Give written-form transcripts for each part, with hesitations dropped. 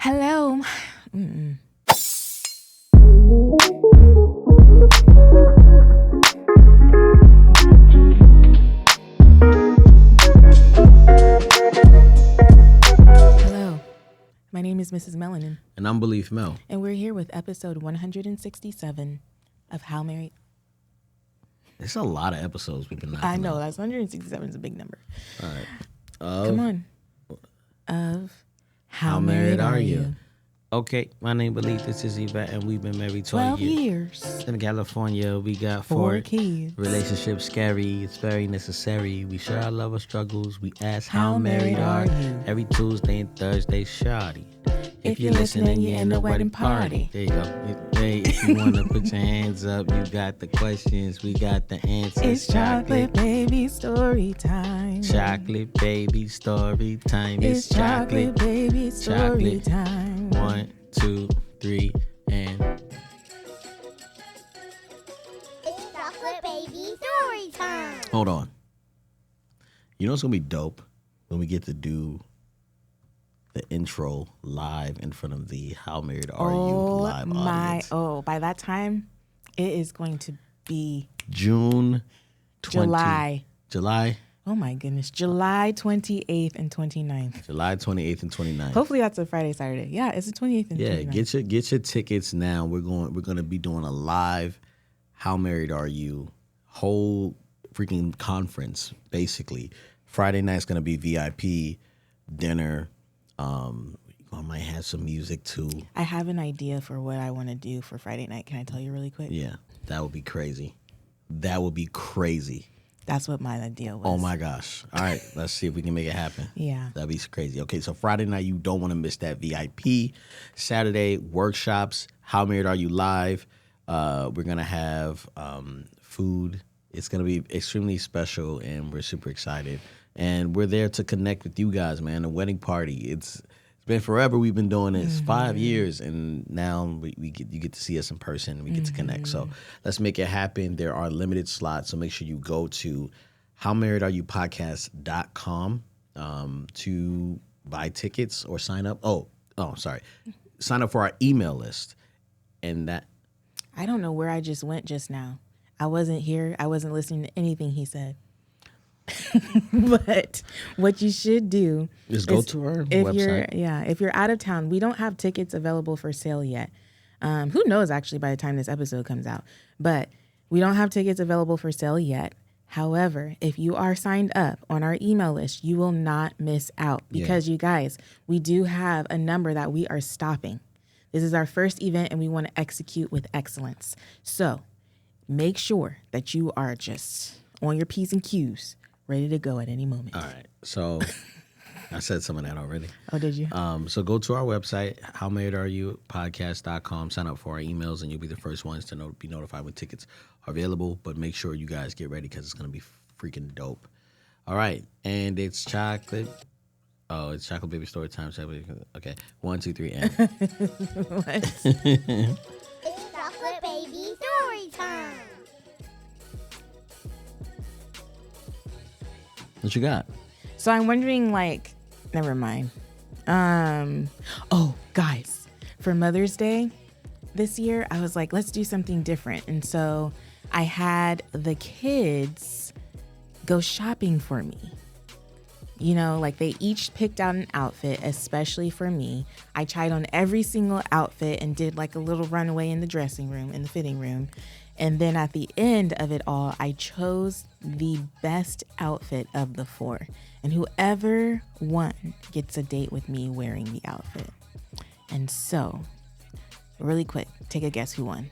Hello. Mm-mm. Hello. My name is Mrs. Melanin. And I'm BELEAF Mel. And we're here with episode 167 of How Married. It's a lot of episodes we've been knocking I know, out. that's 167 is a big number. All right. Come on. Of How Married Are You? Okay, my name BELEAF. This is Yvette, and we've been married 12 12 years. years. In California, we got 4 kids. Relationship scary. It's very necessary. We share our love or struggles. We ask How married are you? Every Tuesday and Thursday, shoddy. If you're listening, you're in the wedding party. There you go. Hey, if you want to put your hands up, you got the questions. We got the answers. It's chocolate baby story time. Chocolate baby story time. It's chocolate baby story time. 1, 2, 3, and It's chocolate baby story time. hold on. You know what's gonna be dope when we get to do the intro live in front of the How Married Are You live audience. By that time, it is going to be June 20, July. Oh my goodness. July 28th and 29th. July 28th and 29th. Hopefully that's a Friday, Saturday. Yeah, it's the 28th and 29th. Yeah, get your tickets now. We're gonna be doing a live How Married Are You whole freaking conference, basically. Friday night's gonna be VIP dinner. I might have some music too. I have an idea for what I want to do for Friday night. Can I tell you really quick? Yeah, that would be crazy. That would be crazy. That's what my idea was. Oh my gosh. All right, let's see if we can make it happen. Yeah. That'd be crazy. Okay, so Friday night, you don't want to miss that VIP. Saturday, workshops, How Married Are You live. We're going to have food. It's going to be extremely special, and we're super excited. And we're there to connect with you guys, man. A wedding party. It's been forever we've been doing this, 5 years, and now you get to see us in person and we get to connect. So let's make it happen. There are limited slots, so make sure you go to howmarriedareyoupodcast.com to buy tickets or sign up. Sign up for our email list. And that I don't know where I just went just now. I wasn't here. I wasn't listening to anything he said. But what you should do is go to our website. If you're out of town, we don't have tickets available for sale yet. Who knows actually by the time this episode comes out, but we don't have tickets available for sale yet. However, if you are signed up on our email list, you will not miss out because you guys, we do have a number that we are stopping. This is our first event and we want to execute with excellence. So make sure that you are just on your P's and Q's, ready to go at any moment. All right. So I said some of that already. Oh, did you? So go to our website, howmarriedareyoupodcast.com, sign up for our emails, and you'll be the first ones to be notified when tickets are available. But make sure you guys get ready because it's going to be freaking dope. All right. And it's chocolate. Oh, it's chocolate baby story time. Okay. 1, 2, 3, and. What? It's chocolate baby story time. What you got? So I'm wondering, never mind. Guys, for Mother's Day this year, I was like, let's do something different. And so I had the kids go shopping for me. You know, they each picked out an outfit, especially for me. I tried on every single outfit and did a little runway in the dressing room, in the fitting room. And then at the end of it all, I chose the best outfit of the 4. And whoever won gets a date with me wearing the outfit. And so, really quick, take a guess who won.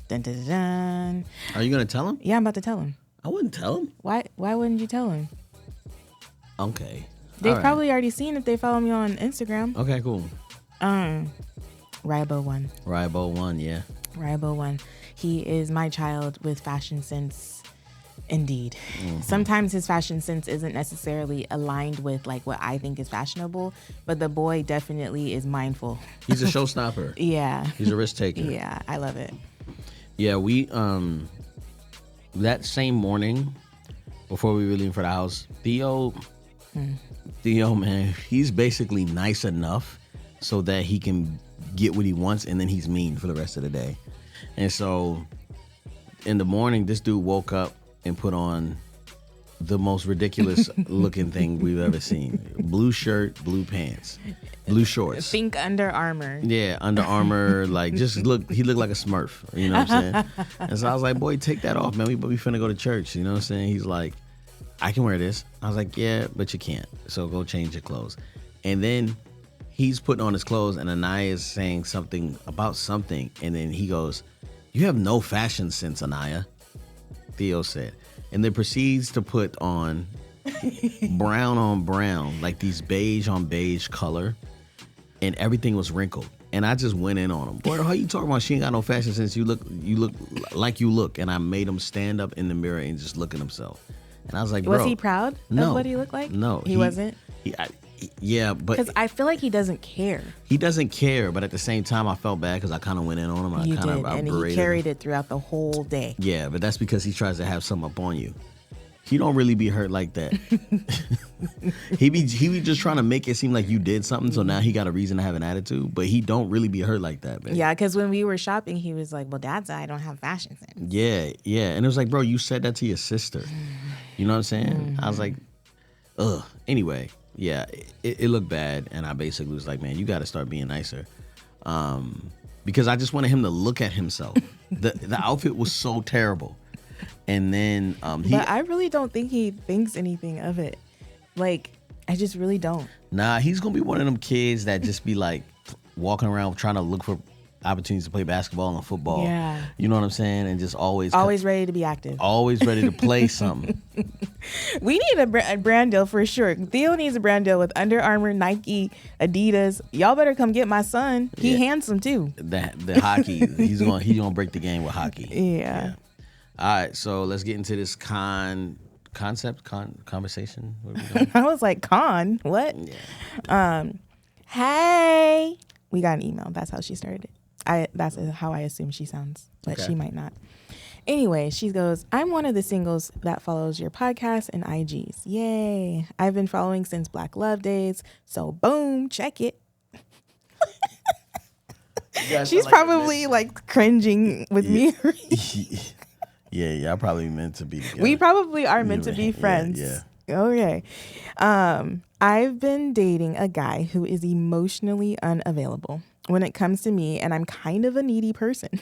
Dun, dun, dun, dun. Are you going to tell him? Yeah, I'm about to tell him. I wouldn't tell him. Why wouldn't you tell him? Okay. They've probably already seen if they follow me on Instagram. Okay, cool. Rybo won. Rybo won, yeah. Rybo won. He is my child with fashion sense, indeed. Mm-hmm. Sometimes his fashion sense isn't necessarily aligned with what I think is fashionable, but the boy definitely is mindful. He's a showstopper. Yeah. He's a risk taker. Yeah, I love it. Yeah, we that same morning before we were leaving for the house, Theo Theo, man, he's basically nice enough so that he can get what he wants, and then he's mean for the rest of the day. And so in the morning, this dude woke up and put on the most ridiculous looking thing we've ever seen. Blue shirt, blue pants, blue shorts. Think Under Armour. Yeah, Under Armour. Like, he looked like a Smurf. You know what I'm saying? And so I was like, boy, take that off, man. We finna go to church. You know what I'm saying? He's like, I can wear this. I was like, yeah, but you can't. So go change your clothes. And then he's putting on his clothes, and Anaya is saying something about something. And then he goes, you have no fashion sense, Anaya, Theo said. And then proceeds to put on brown on brown, like these beige on beige color. And everything was wrinkled. And I just went in on him. Boy, how you talking about she ain't got no fashion sense? You look like you look. And I made him stand up in the mirror and just look at himself. And I was like, bro. Was he proud of what he looked like? No. He wasn't? Yeah, but. Because I feel like he doesn't care. He doesn't care, but at the same time, I felt bad because I kind of went in on him. And You I kind did, of and he carried it throughout the whole day. Yeah, but that's because he tries to have something up on you. He don't really be hurt like that. he be just trying to make it seem like you did something, so now he got a reason to have an attitude, but he don't really be hurt like that, man. Yeah, because when we were shopping, he was like, well, Dad said I don't have fashion sense. Yeah. And it was like, bro, you said that to your sister. You know what I'm saying? Mm-hmm. I was like, ugh. Anyway, yeah, it looked bad, and I basically was like, man, you got to start being nicer. Because I just wanted him to look at himself. The outfit was so terrible. And then but I really don't think he thinks anything of it. Like, I just really don't. Nah, he's gonna be one of them kids that just be like walking around trying to look for opportunities to play basketball and football. Yeah. You know what I'm saying? And just always ready to be active. Always ready to play something. We need a brand deal for sure. Theo needs a brand deal with Under Armour, Nike, Adidas. Y'all better come get my son. He handsome too. The hockey. He's gonna break the game with hockey. Yeah. All right, so let's get into this conversation. What are we doing? I was like, what? Yeah. Hey, we got an email. That's how she started it. That's how I assume she sounds, but she might not. Anyway, she goes, I'm one of the singles that follows your podcast and IGs. Yay. I've been following since Black Love Days. So boom, check it. She's probably like cringing with me. Yeah, y'all probably meant to be together. We probably are meant to be friends. Yeah. Okay. I've been dating a guy who is emotionally unavailable when it comes to me, and I'm kind of a needy person.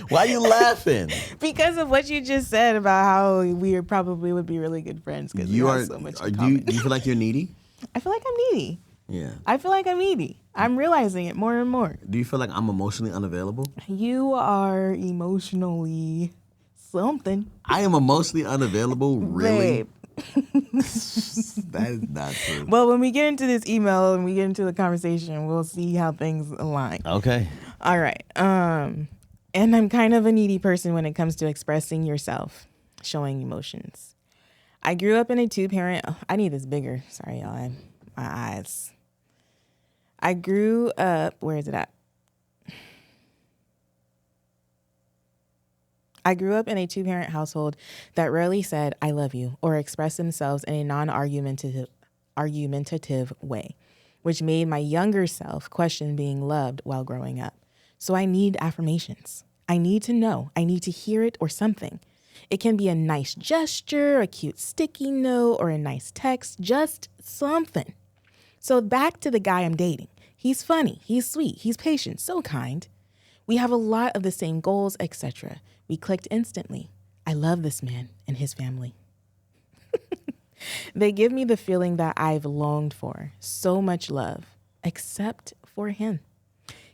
Why are you laughing? Because of what you just said about how we probably would be really good friends because we have so much in common. Do you feel like you're needy? I feel like I'm needy. Yeah. I feel like I'm needy. I'm realizing it more and more. Do you feel like I'm emotionally unavailable? You are emotionally something. I am emotionally unavailable? Really? Babe. That is not true. Well, when we get into this email and we get into the conversation, we'll see how things align. Okay. All right. And I'm kind of a needy person when it comes to expressing yourself, showing emotions. I grew up in a two-parent... Oh, I need this bigger. Sorry, y'all. My eyes. I grew up... Where is it at? I grew up in a two-parent household that rarely said, I love you, or expressed themselves in a non-argumentative way, which made my younger self question being loved while growing up. So I need affirmations. I need to know. I need to hear it or something. It can be a nice gesture, a cute sticky note, or a nice text, just something. So back to the guy I'm dating. He's funny, he's sweet, he's patient, so kind. We have a lot of the same goals, etc. We clicked instantly. I love this man and his family. They give me the feeling that I've longed for, so much love, except for him.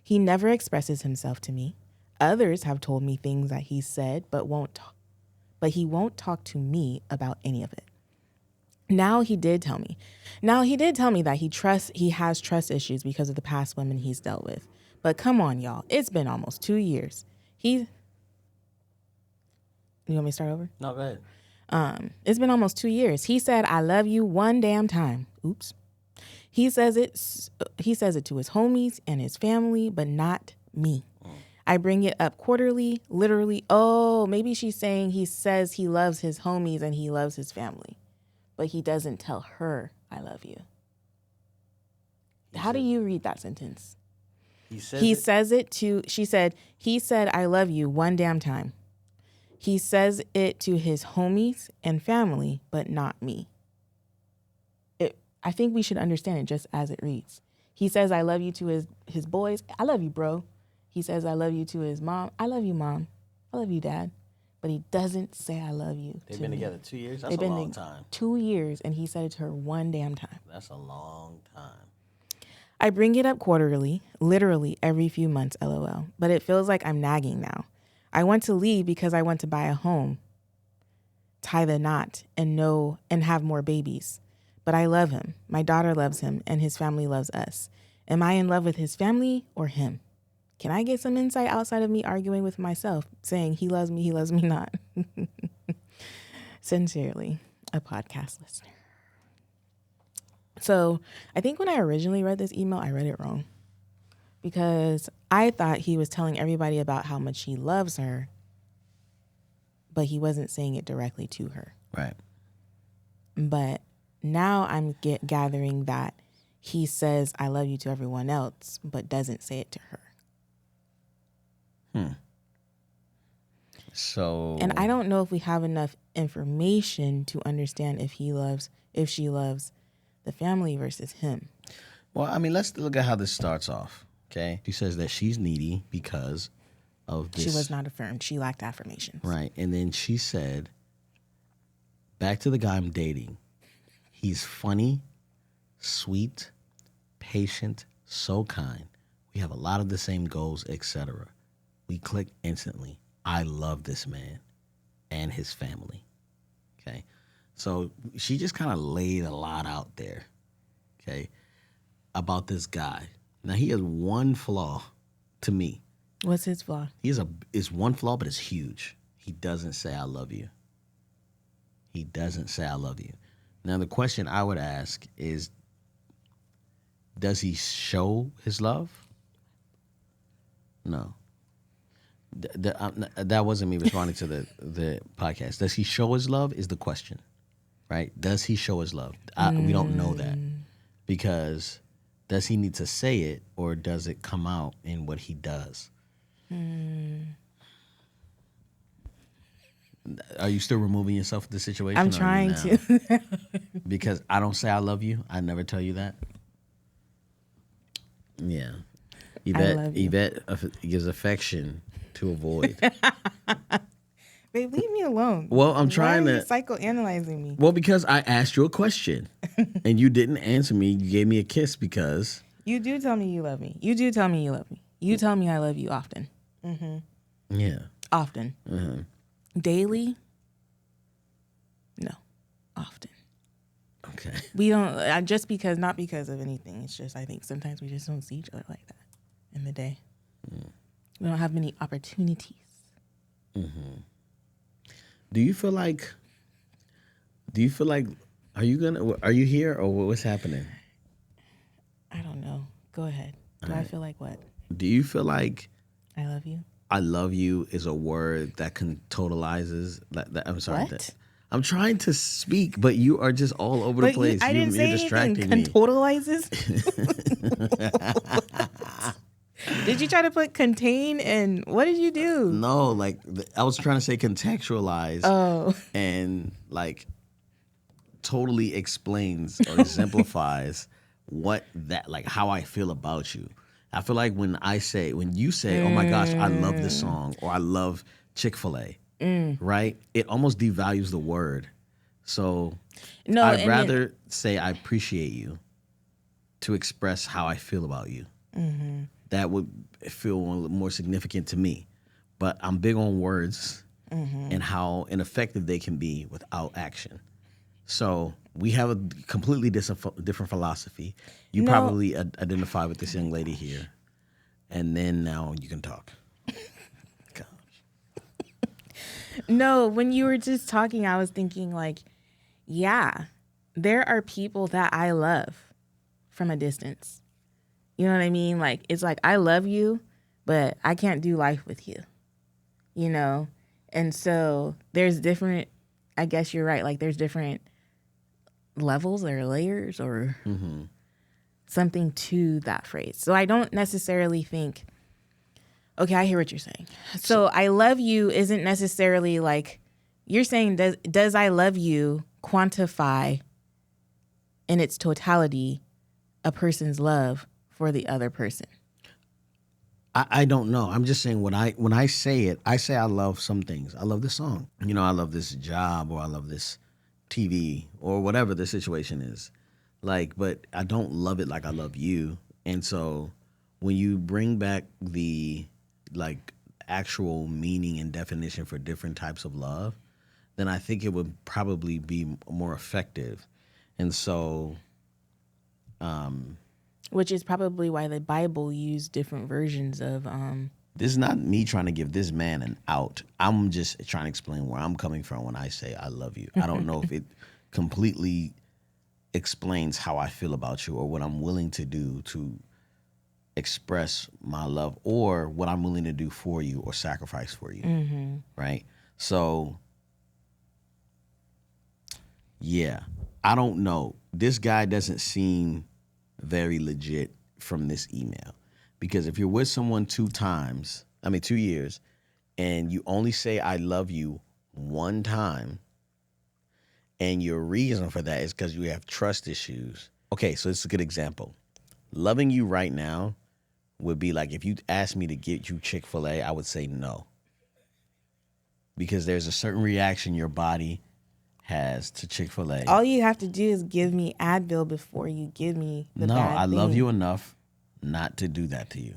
He never expresses himself to me. Others have told me things that he said, but he won't talk to me about any of it. Now he did tell me that he has trust issues because of the past women he's dealt with. But come on, y'all. It's been almost 2 years. You want me to start over? No, go ahead. It's been almost 2 years. He said, I love you one damn time. Oops. He says it to his homies and his family, but not me. I bring it up quarterly, literally. Oh, maybe she's saying he says he loves his homies and he loves his family, but he doesn't tell her, I love you. How do you read that sentence? He says it to, she said, he said, I love you one damn time. He says it to his homies and family, but not me. I think we should understand it just as it reads. He says, I love you to his boys. I love you, bro. He says, I love you to his mom. I love you, mom. I love you, dad. But he doesn't say, I love you. They've been together 2 years? That's a long time. 2 years, and he said it to her one damn time. That's a long time. I bring it up quarterly, literally every few months, LOL. But it feels like I'm nagging now. I want to leave because I want to buy a home, tie the knot, and have more babies. But I love him. My daughter loves him, and his family loves us. Am I in love with his family or him? Can I get some insight outside of me arguing with myself, saying he loves me not? Sincerely, a podcast listener. So I think when I originally read this email, I read it wrong because I thought he was telling everybody about how much he loves her, but he wasn't saying it directly to her. Right. But now I'm gathering that he says, I love you to everyone else, but doesn't say it to her. So. And I don't know if we have enough information to understand if she loves the family versus him. Well, I mean, let's look at how this starts off, okay? She says that she's needy because of this. She was not affirmed. She lacked affirmations. Right. And then she said, back to the guy I'm dating. He's funny, sweet, patient, so kind. We have a lot of the same goals, etc. We click instantly. I love this man and his family. Okay. So she just kind of laid a lot out there, okay, about this guy. Now, he has one flaw to me. What's his flaw? It's one flaw, but it's huge. He doesn't say, I love you. He doesn't say, I love you. Now, the question I would ask is, does he show his love? No. That wasn't me responding to the podcast. Does he show his love is the question, right? Does he show his love? We don't know that because does he need to say it or does it come out in what he does? Are you still removing yourself from the situation? I'm trying to. Because I don't say I love you. I never tell you that. Yeah. Yvette gives affection to avoid. Babe, leave me alone. Well, I'm trying to. Why are you psychoanalyzing me? Well, because I asked you a question and you didn't answer me. You gave me a kiss because. You do tell me you love me. You do tell me you love me. You tell me I love you often. Mm-hmm. Yeah. Often. Mm-hmm. Daily? No. Often. Okay. We don't, not because of anything. It's just, I think sometimes we just don't see each other like that in the day. We don't have many opportunities. Mm-hmm. Do you feel like, are you here or what's happening? I don't know. Go ahead. Do I feel like what? Do you feel like I love you? I love you is a word that can totalizes that I'm sorry. What? I'm trying to speak, but you are just all over the place. I didn't say you're distracting anything. me. Totalizes? Did you try to put contain and what did you do? No, like I was trying to say contextualize. Oh. And like totally explains or exemplifies what that, like how I feel about you. I feel like when you say, oh my gosh, I love this song or I love Chick-fil-A, right? It almost devalues the word. So I'd rather say I appreciate you to express how I feel about you. Mm-hmm. That would feel more significant to me. But I'm big on words and how ineffective they can be without action. So we have a completely different philosophy. You probably identify with this young lady here. And then now you can talk. No, when you were just talking, I was thinking like, yeah, there are people that I love from a distance. You know what I mean? Like, it's like, I love you, but I can't do life with you, you know? And so there's different, I guess you're right, like there's different levels or layers or something to that phrase. So I don't necessarily think, okay, I hear what you're saying. So I love you isn't necessarily like, you're saying, does I love you quantify in its totality a person's love for the other person? I don't know. I'm just saying when I say it, I say I love some things. I love this song. You know, I love this job, or I love this TV, or whatever the situation is. Like, but I don't love it like I love you. And so when you bring back the like actual meaning and definition for different types of love, then I think it would probably be more effective. And so Which is probably why the Bible used different versions of this is not me trying to give this man an out. I'm just trying to explain where I'm coming from when I say I love you. I don't know if it completely explains how I feel about you or what I'm willing to do to express my love or what I'm willing to do for you or sacrifice for you. Right? So, yeah, I don't know. This guy doesn't seem very legit from this email, because if you're with someone 2 years, and you only say I love you one time, and your reason for that is because you have trust issues. Okay, so it's a good example. Loving you right now would be like if you asked me to get you Chick-fil-A, I would say no, because there's a certain reaction your body has to Chick-fil-A. all you have to do is give me Advil before you give me the No, bad I love thing. you enough not to do that to you.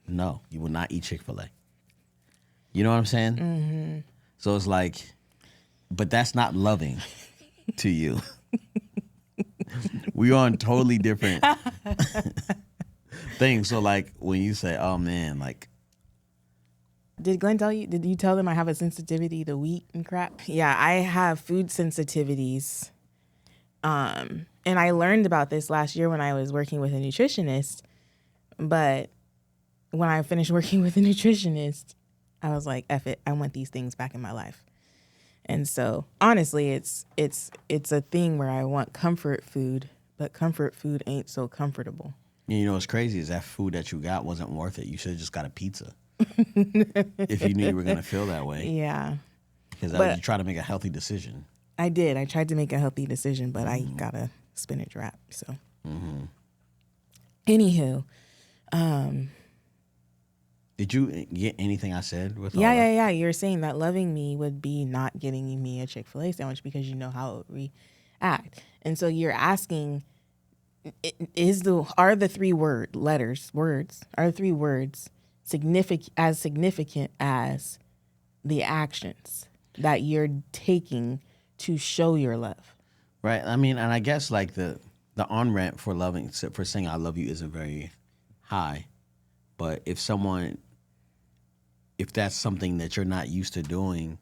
No, you will not eat Chick-fil-A. You know what I'm saying? So it's like, but that's not loving to you. We on totally different things. So like when you say, oh man, like, Did Glenn tell you? Did you tell them I have a sensitivity to wheat and crap? Yeah, I have food sensitivities. And I learned about this last year when I was working with a nutritionist. But when I finished working with a nutritionist, I was like, F it, I want these things back in my life. And so honestly, it's a thing where I want comfort food, but comfort food ain't so comfortable. you know what's crazy is that food that you got wasn't worth it. You should have just got a pizza if you knew you were going to feel that way. Yeah, Because But- you try to make a healthy decision. I did. I tried to make a healthy decision, but I got a spinach wrap. So, anywho, Did you get anything I said with all that? yeah. You're saying that loving me would be not getting me a Chick-fil-A sandwich because you know how it would react. And so you're asking, are the 3 words significant as the actions that you're taking to show your love? Right. I mean, and I guess like the on-ramp for saying I love you isn't very high. But if that's something that you're not used to doing,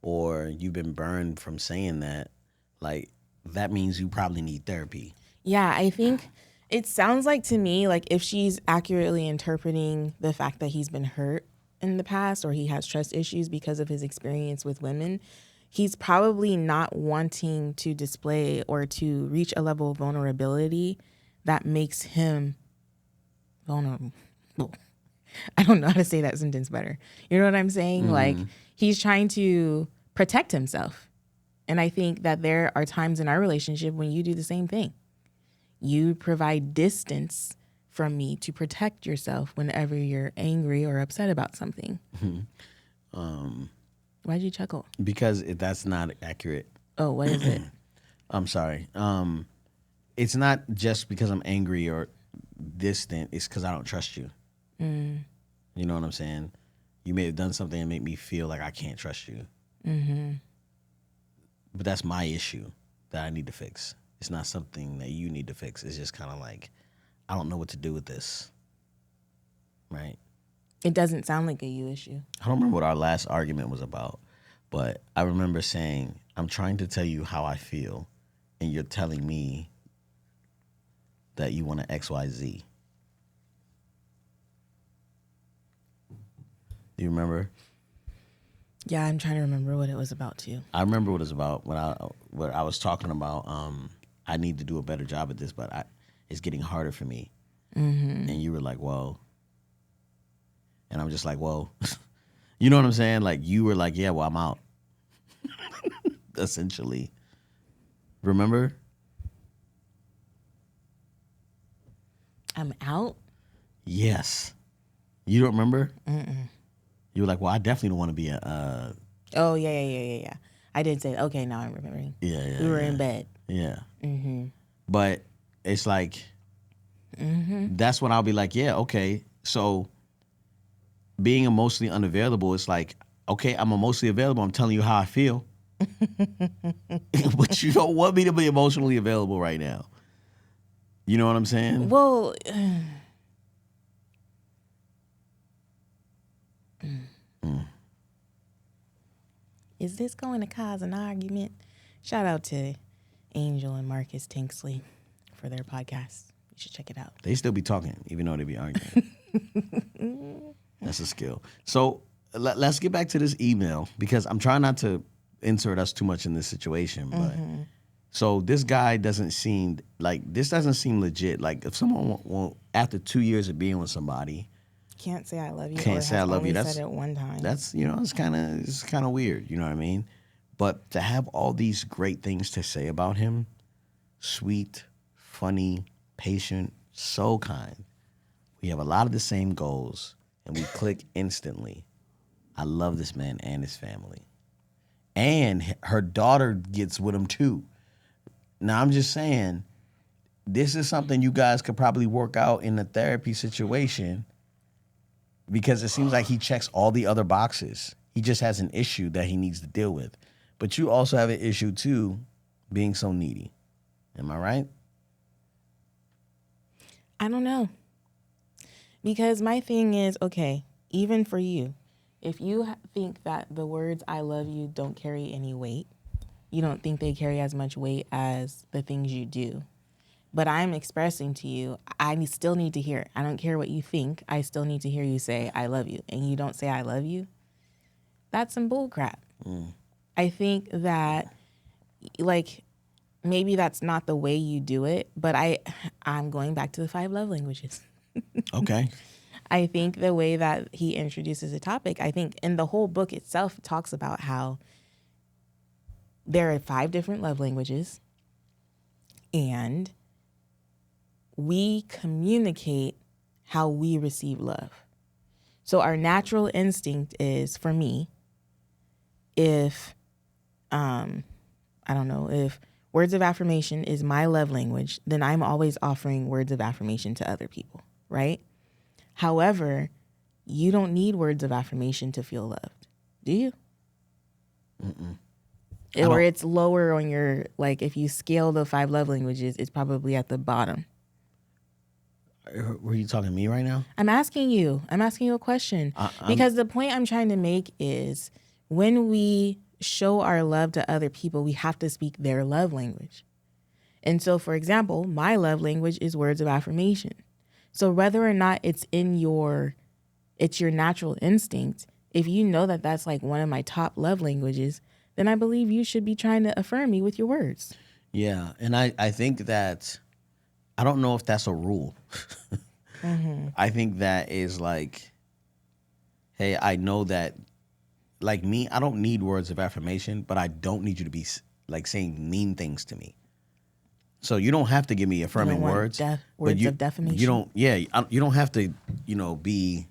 or you've been burned from saying that, like, that means you probably need therapy. Yeah, I think it sounds like to me, like if she's accurately interpreting the fact that he's been hurt in the past or he has trust issues because of his experience with women, he's probably not wanting to display or to reach a level of vulnerability that makes him vulnerable. I don't know how to say that sentence better. You know what I'm saying? Like he's trying to protect himself. And I think that there are times in our relationship when you do the same thing. You provide distance from me to protect yourself whenever you're angry or upset about something. Why'd you chuckle? Because that's not accurate. Oh, what is it? I'm sorry. It's not just because I'm angry or distant. It's because I don't trust you. You know what I'm saying? You may have done something and make me feel like I can't trust you. But that's my issue that I need to fix. It's not something that you need to fix. It's just kind of like, I don't know what to do with this. Right? It doesn't sound like a you issue. I don't remember what our last argument was about, but I remember saying, I'm trying to tell you how I feel, and you're telling me that you want to XYZ. Do you remember? Yeah, I'm trying to remember what it was about too. I remember what it was about when I was talking about. I need to do a better job at this, but it's getting harder for me. Mm-hmm. And you were like, "Well," and I'm just like, "Well," you know what I'm saying? Like you were like, "Yeah, well, I'm out." Essentially, remember? I'm out? Yes. You don't remember? Mm-mm. You were like, "Well, I definitely don't want to be a." Oh, yeah. I did say, okay, now I'm remembering. Yeah. We were in bed. Yeah. Mm-hmm. But it's like, that's when I'll be like, yeah, okay. So being emotionally unavailable, it's like, okay, I'm emotionally available. I'm telling you how I feel. But you don't want me to be emotionally available right now. You know what I'm saying? Well, is this going to cause an argument? Shout out to Angel and Marcus Tinksley for their podcast. You should check it out. They still be talking, even though they be arguing. That's a skill. So let's get back to this email because I'm trying not to insert us too much in this situation. But so this guy doesn't seem legit. Like if someone won't after 2 years of being with somebody, Can't say I love you. Can't or say I has love you. only That's- said it one time. that's it's kind of weird. You know what I mean? But to have all these great things to say about him, sweet, funny, patient, so kind. We have a lot of the same goals, and we click instantly. I love this man and his family. And her daughter gets with him too. Now, I'm just saying, this is something you guys could probably work out in a therapy situation because it seems like he checks all the other boxes. He just has an issue that he needs to deal with. But you also have an issue too, being so needy. Am I right? I don't know. Because my thing is, okay, even for you, if you think that the words I love you don't carry any weight, you don't think they carry as much weight as the things you do. But I'm expressing to you, I still need to hear it. I don't care what you think. I still need to hear you say, I love you. And you don't say, I love you. That's some bull crap. I think that, like, maybe that's not the way you do it, but I'm going back to the 5 love languages. Okay. I think the way that he introduces a topic, I think in the whole book itself talks about how there are 5 different love languages and we communicate how we receive love. So our natural instinct is, for me, if, if words of affirmation is my love language, then I'm always offering words of affirmation to other people, right? However, you don't need words of affirmation to feel loved, do you? Or it's lower on your, like, if you scale the 5 love languages, it's probably at the bottom. Were you talking to me right now? I'm asking you a question. Because the point I'm trying to make is when we show our love to other people, we have to speak their love language. And so, for example, my love language is words of affirmation. So whether or not it's your natural instinct, if you know that that's like one of my top love languages, then I believe you should be trying to affirm me with your words. Yeah. And I think that, I don't know if that's a rule. I think that is like, hey, I know that, like me, I don't need words of affirmation, but I don't need you to be like saying mean things to me. So you don't have to give me affirming words. Words of defamation. You don't. Yeah, you don't have to. Be.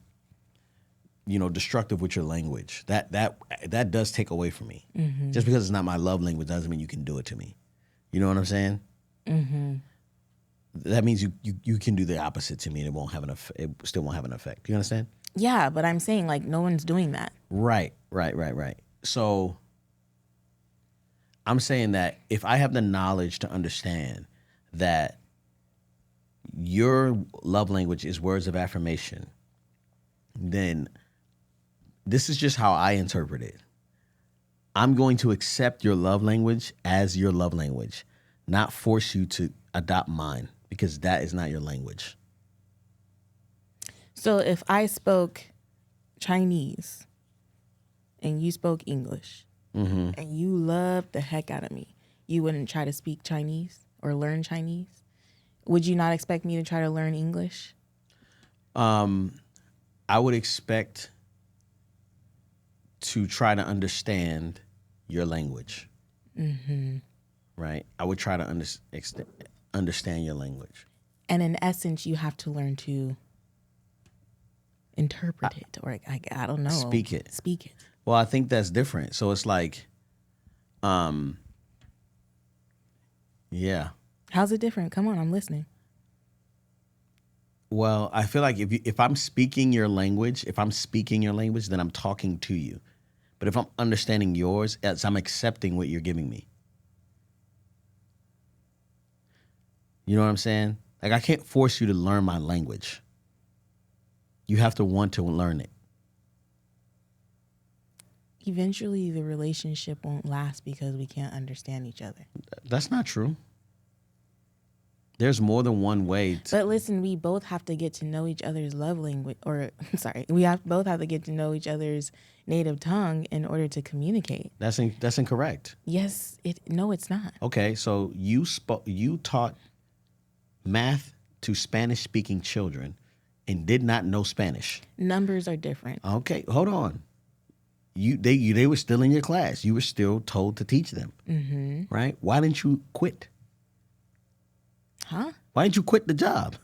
Destructive with your language. That does take away from me. Just because it's not my love language doesn't mean you can do it to me. You know what I'm saying? That means you can do the opposite to me, and it still won't have an effect. Do you understand? Yeah, but I'm saying like no one's doing that. Right. So I'm saying that if I have the knowledge to understand that your love language is words of affirmation, then this is just how I interpret it. I'm going to accept your love language as your love language, not force you to adopt mine, because that is not your language. So if I spoke Chinese and you spoke English and you loved the heck out of me, you wouldn't try to speak Chinese or learn Chinese? Would you not expect me to try to learn English? I would expect to try to understand your language. Right? I would try to understand your language. And in essence, you have to learn to interpret it, or I don't know. Speak it. Speak it. Well, I think that's different. So it's like, yeah. How's it different? Come on, I'm listening. Well, I feel like if I'm speaking your language, then I'm talking to you. But if I'm understanding yours, I'm accepting what you're giving me. You know what I'm saying? Like, I can't force you to learn my language. You have to want to learn it. Eventually, the relationship won't last because we can't understand each other. That's not true. There's more than one way. But listen, we both have to get to know each other's love language, both have to get to know each other's native tongue in order to communicate. That's incorrect. Yes, no, it's not. Okay, so you taught math to Spanish-speaking children and did not know Spanish. Numbers are different. Okay, hold on. They were still in your class. You were still told to teach them, right? Why didn't you quit? Huh? Why didn't you quit the job?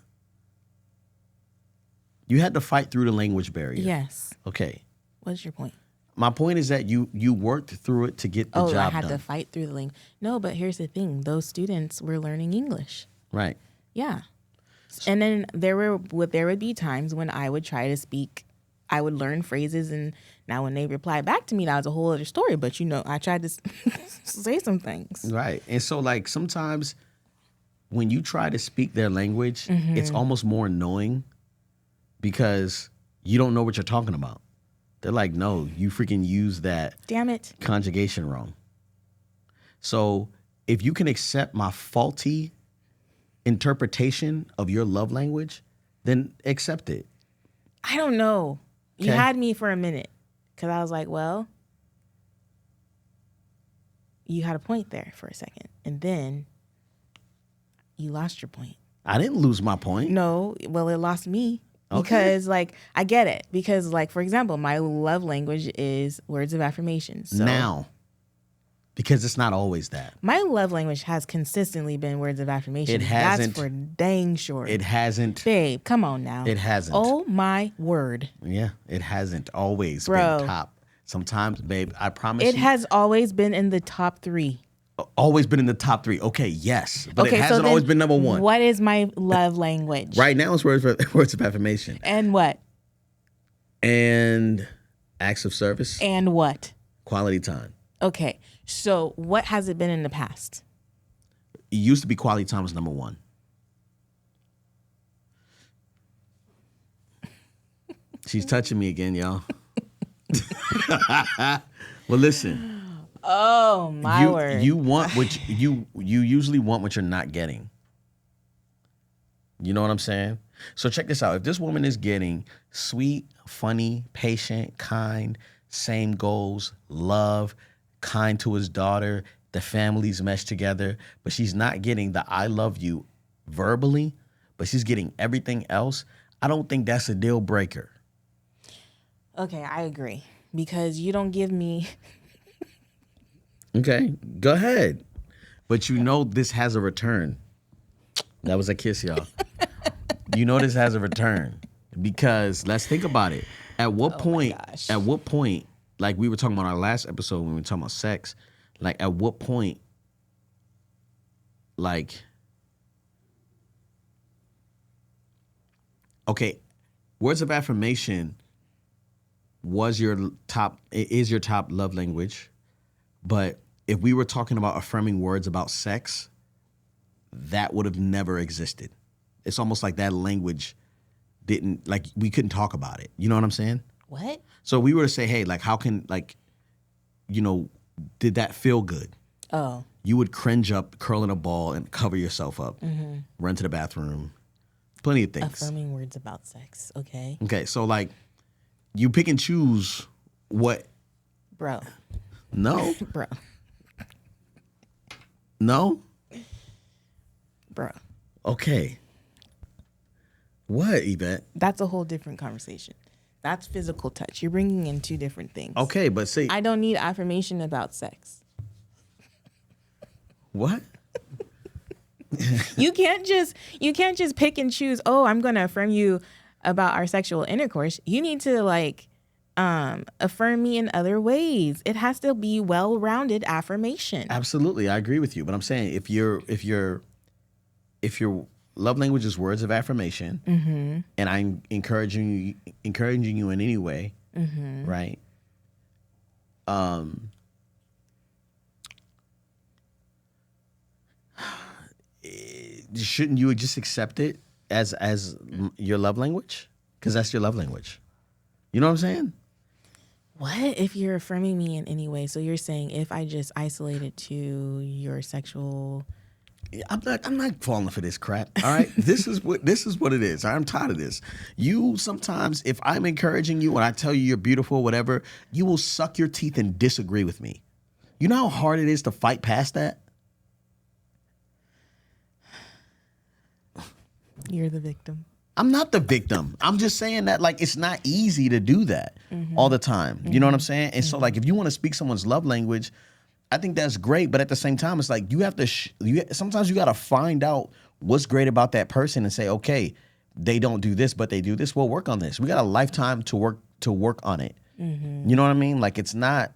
You had to fight through the language barrier. Yes. Okay. What's your point? My point is that you worked through it to get the job done. I had to fight through the language. No, but here's the thing. Those students were learning English. Right. Yeah. And then there would be times when I would try to speak. I would learn phrases, and now when they reply back to me, that was a whole other story. But, I tried to say some things. Right. And so, like, sometimes when you try to speak their language, it's almost more annoying because you don't know what you're talking about. They're like, no, you freaking use that damn it conjugation wrong. So if you can accept my faulty interpretation of your love language, then accept it. I don't know. You Okay. had me for a minute because I was like, well, you had a point there for a second. And then you lost your point. I didn't lose my point. No, well, it lost me. Okay. Because, I get it. Because, for example, my love language is words of affirmation. So Now, because it's not always that. my love language has consistently been words of affirmation. It hasn't. That's for dang sure. It hasn't. Babe, come on now. It hasn't. Oh, my word. Yeah, it hasn't always Bro. been top. Sometimes, babe, I promise It you. has always been in the top 3. Always been in the top 3. Okay, yes. But Okay, it so hasn't then always been number 1. What is my love language? Right now it's words of affirmation. And what? And acts of service. And what? Quality time. Okay, so what has it been in the past? It used to be quality time was number 1. She's touching me again, y'all. Well, listen. Oh, my word. You want what you usually want what you're not getting. You know what I'm saying? So check this out. If this woman is getting sweet, funny, patient, kind, same goals, love, kind to his daughter, the families mesh together, but she's not getting the I love you verbally, but she's getting everything else, I don't think that's a deal breaker. Okay, I agree. Because you don't give me... Okay, go ahead. But this has a return. That was a kiss, y'all. This has a return. Because let's think about it. At what point, like we were talking about our last episode when we were talking about sex, like at what point, like, okay, words of affirmation is your top love language. But if we were talking about affirming words about sex, that would have never existed. It's almost like that language we couldn't talk about it. You know what I'm saying? What? So we were to say, hey, like, how can, like, did that feel good? Oh. You would cringe up, curl in a ball, and cover yourself up, run to the bathroom, plenty of things. Affirming words about sex, okay. Okay, so, like, You pick and choose what. Bro. No. Bro. No. Bro. Okay. What, Yvette? That's a whole different conversation. That's physical touch. You're bringing in two different things. Okay, but see. I don't need affirmation about sex. What? You can't just pick and choose, oh, I'm going to affirm you about our sexual intercourse. You need to affirm me in other ways. It has to be well-rounded affirmation. Absolutely, I agree with you. But I'm saying if your love language is words of affirmation, mm-hmm. and I'm encouraging you in any way, mm-hmm. right? Shouldn't you just accept it as your love language? Because that's your love language. You know what I'm saying? What if you're affirming me in any way? So you're saying if I just isolate it to your sexual... I'm not falling for this crap. All right, this is what it is. I'm tired of this. You sometimes, if I'm encouraging you and I tell you you're beautiful, whatever, you will suck your teeth and disagree with me. You know how hard it is to fight past that? You're the victim. I'm not the victim. I'm just saying that it's not easy to do that all the time. You know what I'm saying? And so if you want to speak someone's love language, I think that's great. But at the same time, it's like you have to. Sometimes you got to find out what's great about that person and say, okay, they don't do this, but they do this. We'll work on this. We got a lifetime to work on it. Mm-hmm. You know what I mean? It's not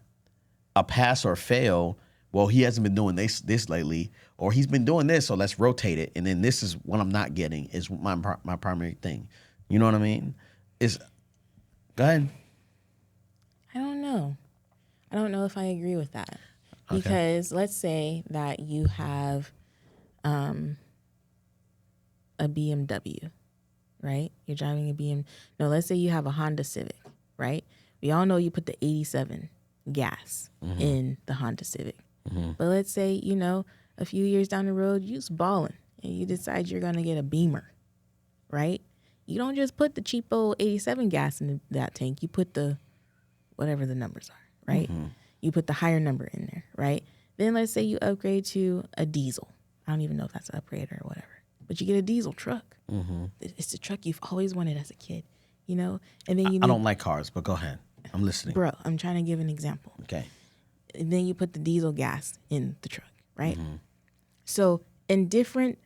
a pass or fail. Well, he hasn't been doing this lately, or he's been doing this, so let's rotate it. And then this is what I'm not getting is my primary thing. You know what I mean? Go ahead. I don't know. I don't know if I agree with that. Okay. Because let's say that you have a BMW, right? You're driving a BMW. No, let's say you have a Honda Civic, right? We all know you put the 87 gas mm-hmm. in the Honda Civic. Mm-hmm. But let's say, a few years down the road, you're balling and you decide you're going to get a Beamer, right? You don't just put the cheapo 87 gas in that tank. You put the whatever the numbers are, right? Mm-hmm. You put the higher number in there, right? Then let's say you upgrade to a diesel. I don't even know if that's an upgrade or whatever. But you get a diesel truck. Mm-hmm. It's the truck you've always wanted as a kid, And then I don't like cars, but go ahead. I'm listening. Bro, I'm trying to give an example. Okay. And then you put the diesel gas in the truck, right? Mm-hmm. So in different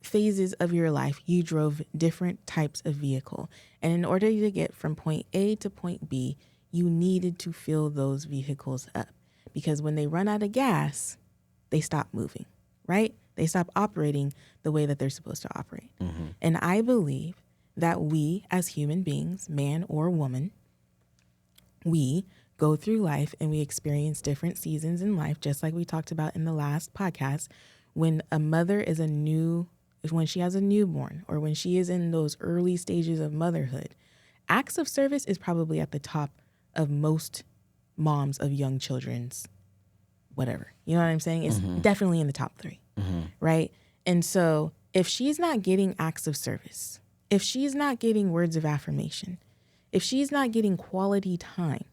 phases of your life, you drove different types of vehicle. And in order to get from point A to point B, you needed to fill those vehicles up. Because when they run out of gas, they stop moving, right? They stop operating the way that they're supposed to operate. Mm-hmm. And I believe that we as human beings, man or woman, we go through life and we experience different seasons in life, just like we talked about in the last podcast. When a mother is when she has a newborn or when she is in those early stages of motherhood, acts of service is probably at the top of most moms of young children's whatever. You know what I'm saying? It's mm-hmm. definitely in the top 3, mm-hmm. right? And so if she's not getting acts of service, if she's not getting words of affirmation, if she's not getting quality time,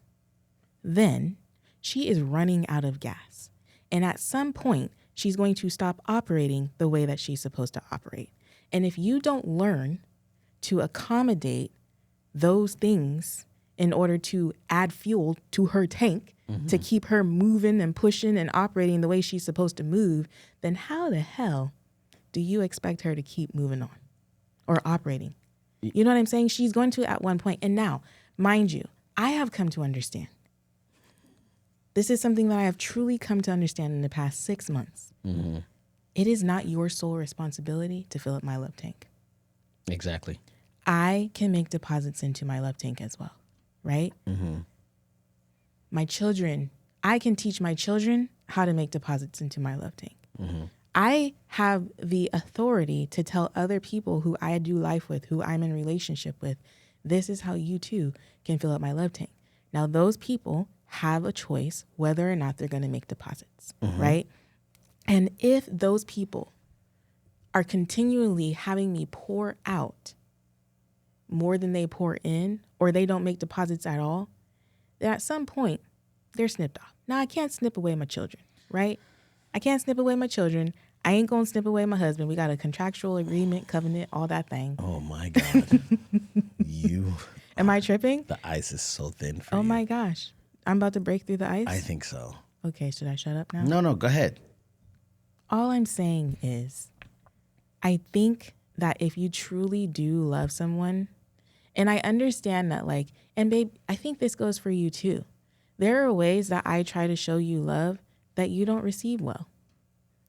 then she is running out of gas. And at some point, she's going to stop operating the way that she's supposed to operate. And if you don't learn to accommodate those things in order to add fuel to her tank, mm-hmm. to keep her moving and pushing and operating the way she's supposed to move, then how the hell do you expect her to keep moving on or operating? You know what I'm saying? She's going to at one point. And now, mind you, I have come to understand. This is something that I have truly come to understand in the past 6 months. Mm-hmm. It is not your sole responsibility to fill up my love tank. Exactly. I can make deposits into my love tank as well, right? Mm-hmm. My children, I can teach my children how to make deposits into my love tank. Mm-hmm. I have the authority to tell other people who I do life with, who I'm in relationship with, this is how you too can fill up my love tank. Now, those people have a choice whether or not they're going to make deposits, mm-hmm. right? And if those people are continually having me pour out more than they pour in or they don't make deposits at all, then at some point they're snipped off. Now I can't snip away my children, right? I can't snip away my children. I ain't gonna snip away my husband. We got a contractual agreement, covenant, all that thing. Oh my God. Am I tripping? The ice is so thin for you. Oh my gosh. I'm about to break through the ice? I think so. Okay, should I shut up now? No, go ahead. All I'm saying is, I think that if you truly do love someone, and I understand that, like, and babe, I think this goes for you too. There are ways that I try to show you love that you don't receive well.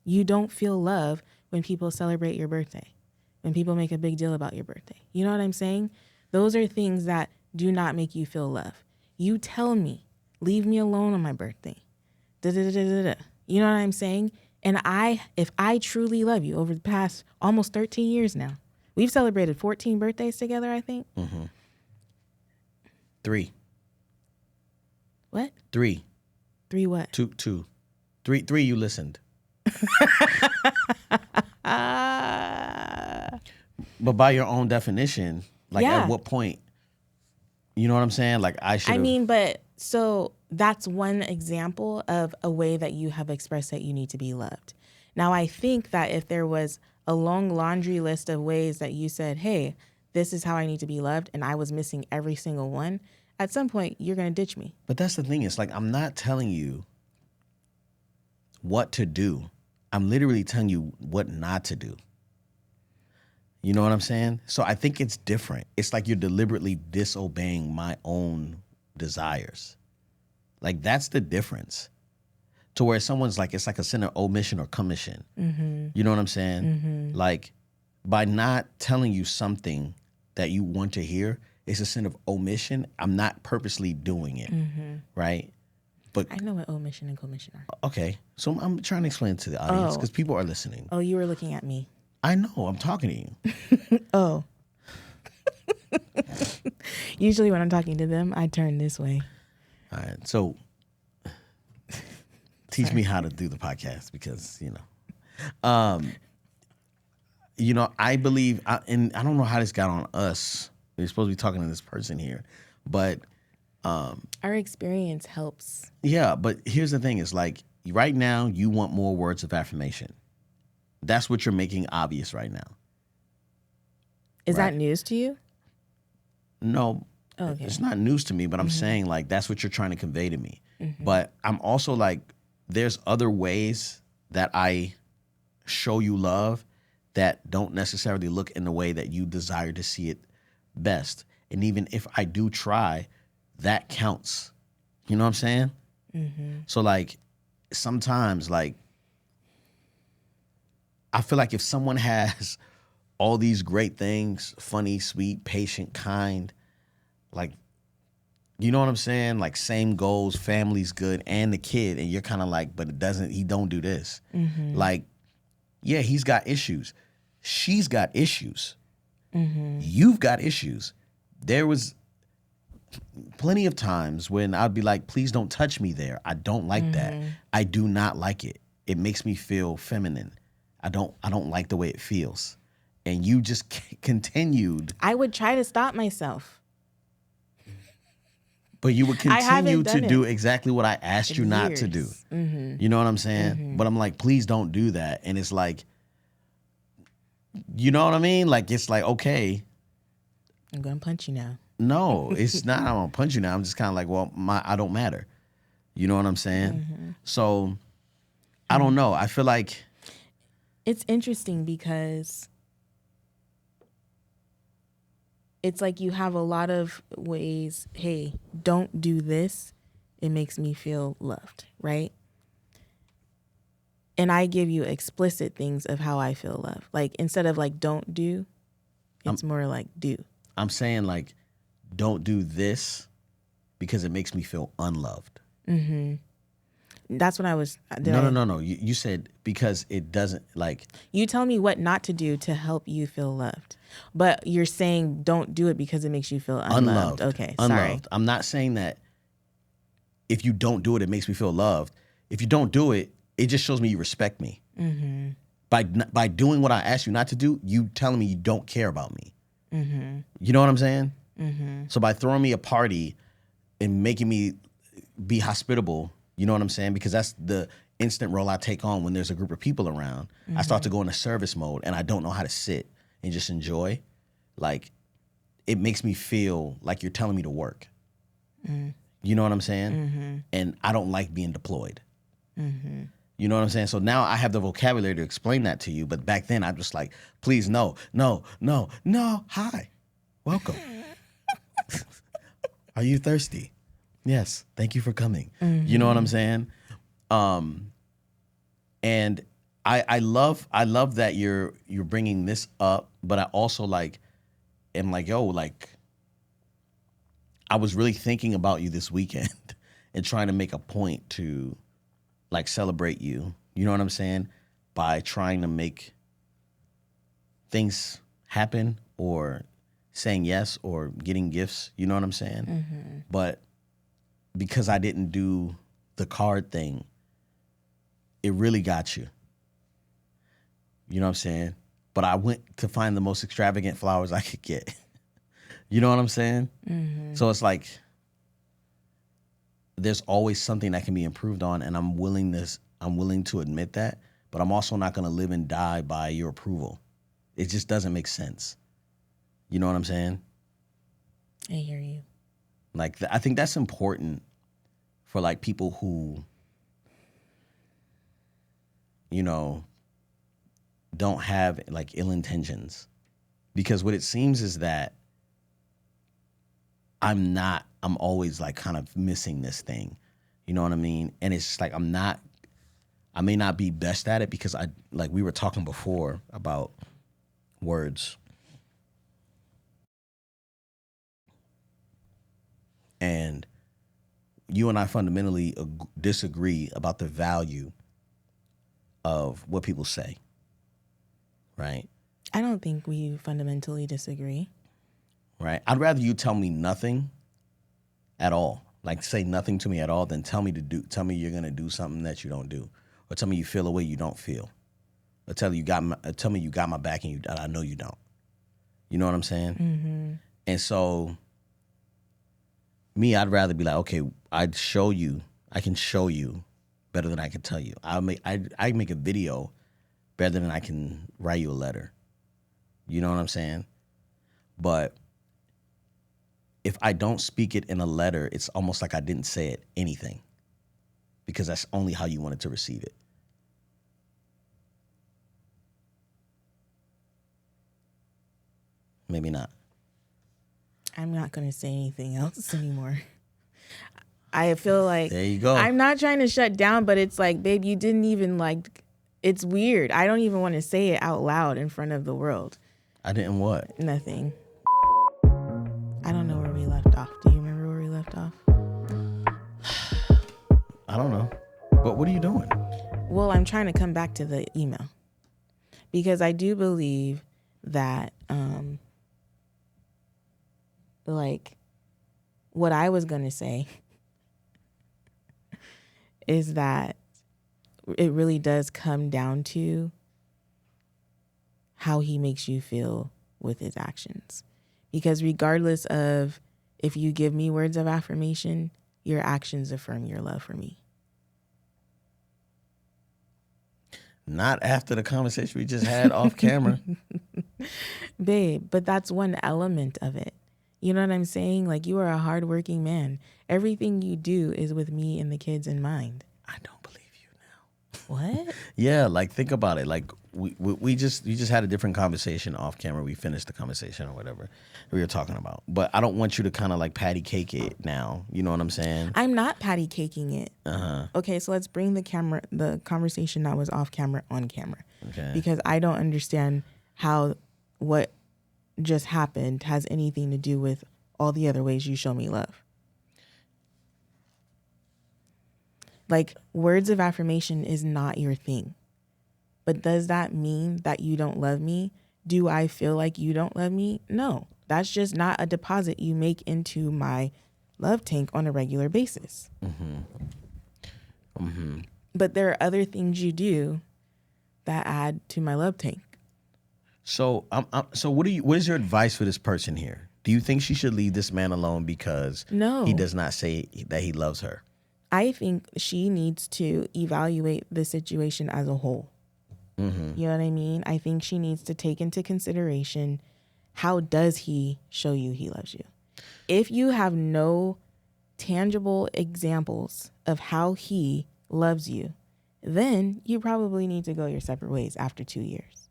You don't feel love when people celebrate your birthday, when people make a big deal about your birthday. You know what I'm saying? Those are things that do not make you feel love. You tell me, leave me alone on my birthday. Da-da-da-da-da. You know what I'm saying? And if I truly love you over the past almost 13 years now, we've celebrated 14 birthdays together, I think. Mm-hmm. 3. What? 3. 3 what? 2. 3 you listened. But by your own definition, like at what point, you know what I'm saying? Like I should. I mean, but so that's one example of a way that you have expressed that you need to be loved. Now, I think that if there was a long laundry list of ways that you said, hey, this is how I need to be loved, and I was missing every single one, at some point you're going to ditch me. But that's the thing. It's like, I'm not telling you what to do. I'm literally telling you what not to do. You know what I'm saying? So I think it's different. It's like you're deliberately disobeying my own desires. Like that's the difference. To where someone's like, it's like a sin of omission or commission. Mm-hmm. You know what I'm saying? Mm-hmm. Like by not telling you something that you want to hear, it's a sin of omission. I'm not purposely doing it, right? But I know what omission and commission are. Okay, so I'm trying to explain it to the audience because people are listening. Oh, you were looking at me. I know, I'm talking to you. Oh. Usually when I'm talking to them, I turn this way. All right, so teach me how to do the podcast because, I believe, and I don't know how this got on us. We're supposed to be talking to this person here, but our experience helps. Yeah, but here's the thing: is like right now you want more words of affirmation. That's what you're making obvious right now. Is that news to you? No, okay. It's not news to me, but I'm saying like that's what you're trying to convey to me. Mm-hmm. But I'm also like, there's other ways that I show you love that don't necessarily look in the way that you desire to see it best. And even if I do try, that counts. You know what I'm saying? Mm-hmm. So like sometimes like I feel like if someone has all these great things, funny, sweet, patient, kind, like, you know what I'm saying? Like same goals, family's good, and the kid, and you're kind of like, but he don't do this. Mm-hmm. Like, yeah, he's got issues. She's got issues. Mm-hmm. You've got issues. There was plenty of times when I'd be like, please don't touch me there. I don't like that. I do not like it. It makes me feel feminine. I don't like the way it feels. And you just continued. I would try to stop myself. But you would continue to do exactly what I asked you not to do. Mm-hmm. You know what I'm saying? Mm-hmm. But I'm like, please don't do that. And it's like, you know what I mean? Like, it's like, okay. I'm going to punch you now. No, it's not I'm going to punch you now. I'm just kind of like, well, I don't matter. You know what I'm saying? Mm-hmm. So, I don't know. I feel like. It's interesting because it's like you have a lot of ways, hey, don't do this. It makes me feel loved, right? And I give you explicit things of how I feel loved. Like instead of like don't do, it's more like do. I'm saying like don't do this because it makes me feel unloved. Mm-hmm. That's what I was. No. You said because it doesn't like. You tell me what not to do to help you feel loved. But you're saying don't do it because it makes you feel unloved. Okay, unloved. Sorry. I'm not saying that if you don't do it, it makes me feel loved. If you don't do it, it just shows me you respect me. Mm-hmm. By doing what I asked you not to do, you telling me you don't care about me. Mm-hmm. You know what I'm saying? So by throwing me a party and making me be hospitable, you know what I'm saying? Because that's the instant role I take on when there's a group of people around. I start to go into service mode and I don't know how to sit and just enjoy. Like, it makes me feel like you're telling me to work. You know what I'm saying? And I don't like being deployed. You know what I'm saying? So now I have the vocabulary to explain that to you. But back then I'm just like, please, no, hi, welcome. Are you thirsty? Yes, thank you for coming. You know what I'm saying? And I love that you're bringing this up, but I also am like, yo, like, I was really thinking about you this weekend and trying to make a point to like celebrate you. You know what I'm saying? By trying to make things happen or saying yes or getting gifts. You know what I'm saying? But because I didn't do the card thing, it really got you. You know what I'm saying? But I went to find the most extravagant flowers I could get. You know what I'm saying? So it's like there's always something that can be improved on, and I'm willing to admit that, but I'm also not going to live and die by your approval. It just doesn't make sense. You know what I'm saying? I hear you. Like, I think that's important for like people who, you know, don't have like ill intentions, because what it seems is that I'm always like kind of missing this thing. You know what I mean? And it's just like I may not be best at it because we were talking before about words. And you and I fundamentally disagree about the value of what people say. Right? I don't think we fundamentally disagree. Right? I'd rather you tell me nothing at all. Like, say nothing to me at all than tell me you're going to do something that you don't do. Or tell me you feel a way you don't feel. Or tell me you got my back and I know you don't. You know what I'm saying? And so me, I'd rather be like, okay, I can show you better than I can tell you. I make a video better than I can write you a letter. You know what I'm saying? But if I don't speak it in a letter, it's almost like I didn't say it anything, because that's only how you wanted to receive it. Maybe not. I'm not going to say anything else anymore. I feel like there you go. I'm not trying to shut down, but it's like, babe, you didn't even it's weird. I don't even want to say it out loud in front of the world. I didn't what? Nothing. I don't know where we left off. Do you remember where we left off? I don't know. But what are you doing? Well, I'm trying to come back to the email, because I do believe that, what I was going to say is that it really does come down to how he makes you feel with his actions. Because regardless of if you give me words of affirmation, your actions affirm your love for me. Not after the conversation we just had off camera. Babe, but that's one element of it. You know what I'm saying? Like, you are a hardworking man. Everything you do is with me and the kids in mind. I don't believe you now. What? Yeah, like, think about it. Like, we just had a different conversation off camera. We finished the conversation or whatever we were talking about. But I don't want you to kind of like patty cake it now. You know what I'm saying? I'm not patty caking it. Okay, so let's bring the conversation that was off camera on camera. Okay. Because I don't understand how what just happened has anything to do with all the other ways you show me love. Like, words of affirmation is not your thing. But does that mean that you don't love me? Do I feel like you don't love me? No. That's just not a deposit you make into my love tank on a regular basis. But there are other things you do that add to my love tank. So, what is your advice for this person here? Do you think she should leave this man alone because No. he does not say that he loves her? I think she needs to evaluate the situation as a whole. Mm-hmm. You know what I mean? I think she needs to take into consideration, how does he show you he loves you? If you have no tangible examples of how he loves you, then you probably need to go your separate ways after 2 years.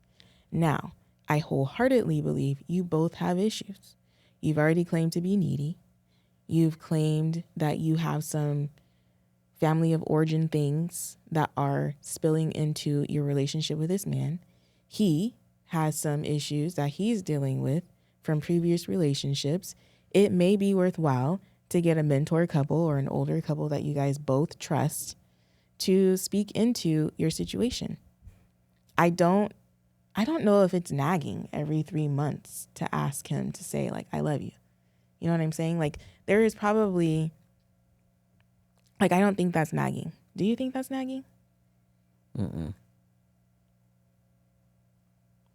Now, I wholeheartedly believe you both have issues. You've already claimed to be needy. You've claimed that you have some family of origin things that are spilling into your relationship with this man. He has some issues that he's dealing with from previous relationships. It may be worthwhile to get a mentor couple or an older couple that you guys both trust to speak into your situation. I don't know if it's nagging every 3 months to ask him to say, like, I love you. You know what I'm saying? Like, there is probably, like, I don't think that's nagging. Do you think that's nagging? Mm-mm.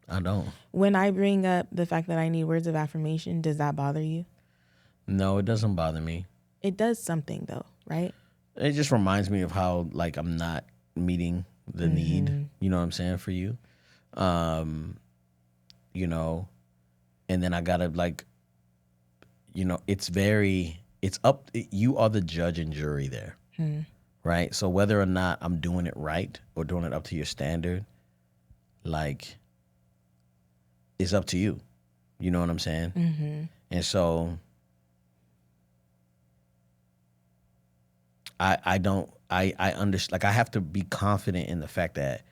I don't. When I bring up the fact that I need words of affirmation, does that bother you? No, it doesn't bother me. It does something, though, right? It just reminds me of how, like, I'm not meeting the need, you know what I'm saying, for you. You know, and then I gotta, like, you know, you are the judge and jury there, right? So whether or not I'm doing it right or doing it up to your standard, like, it's up to you. You know what I'm saying? Mm-hmm. And so I understand. Like, I have to be confident in the fact that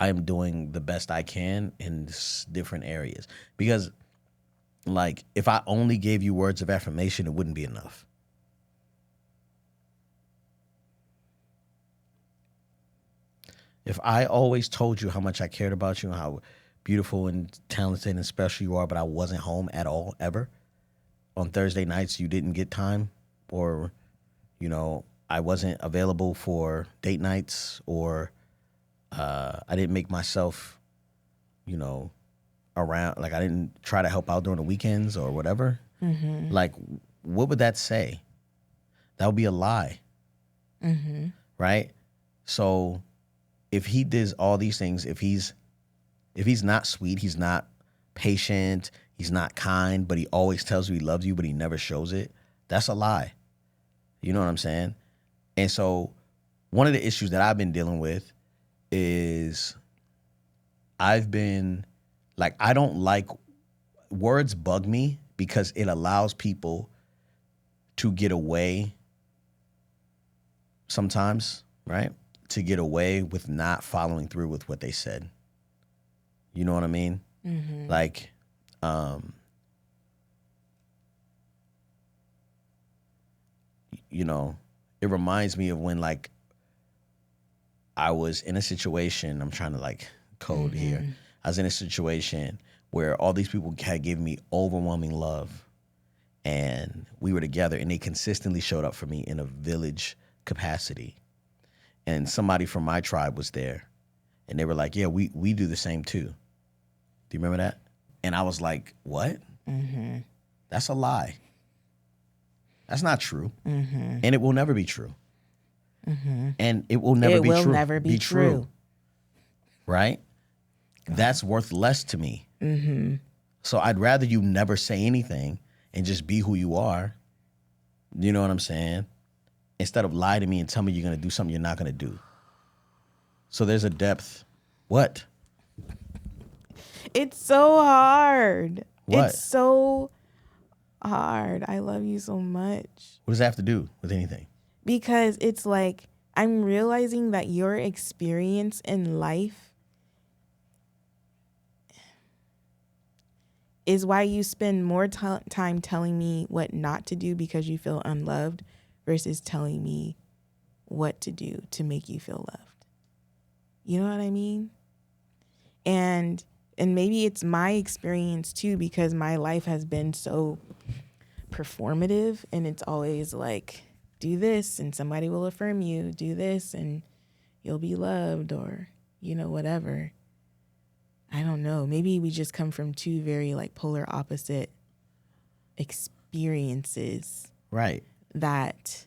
I am doing the best I can in different areas. Because, like, if I only gave you words of affirmation, it wouldn't be enough. If I always told you how much I cared about you and how beautiful and talented and special you are, but I wasn't home at all, ever, on Thursday nights you didn't get time, or, you know, I wasn't available for date nights, or I didn't make myself, you know, around, like, I didn't try to help out during the weekends or whatever, like, what would that say? That would be a lie, right? So if he does all these things, if he's not sweet, he's not patient, he's not kind, but he always tells you he loves you, but he never shows it, that's a lie. You know what I'm saying? And so one of the issues that I've been dealing with is I've been, like, I don't like, words bug me because it allows people to get away sometimes, right? To get away with not following through with what they said. You know what I mean? Like, you know, it reminds me of when, like, I was in a situation, I'm trying to, like, code here. I was in a situation where all these people had given me overwhelming love, and we were together, and they consistently showed up for me in a village capacity. And somebody from my tribe was there, and they were like, yeah, we do the same too. Do you remember that? And I was like, what? That's a lie. That's not true. And it will never be true. And it will never be true. Right? That's worth less to me. So I'd rather you never say anything and just be who you are. You know what I'm saying? Instead of lie to me and tell me you're going to do something you're not going to do. So there's a depth. What? It's so hard. What? It's so hard. I love you so much. What does that have to do with anything? Because it's like, I'm realizing that your experience in life is why you spend more time telling me what not to do because you feel unloved versus telling me what to do to make you feel loved. You know what I mean? And maybe it's my experience too, because my life has been so performative, and it's always like, do this and somebody will affirm you, do this and you'll be loved, or, you know, whatever. I don't know. Maybe we just come from two very, like, polar opposite experiences Right. that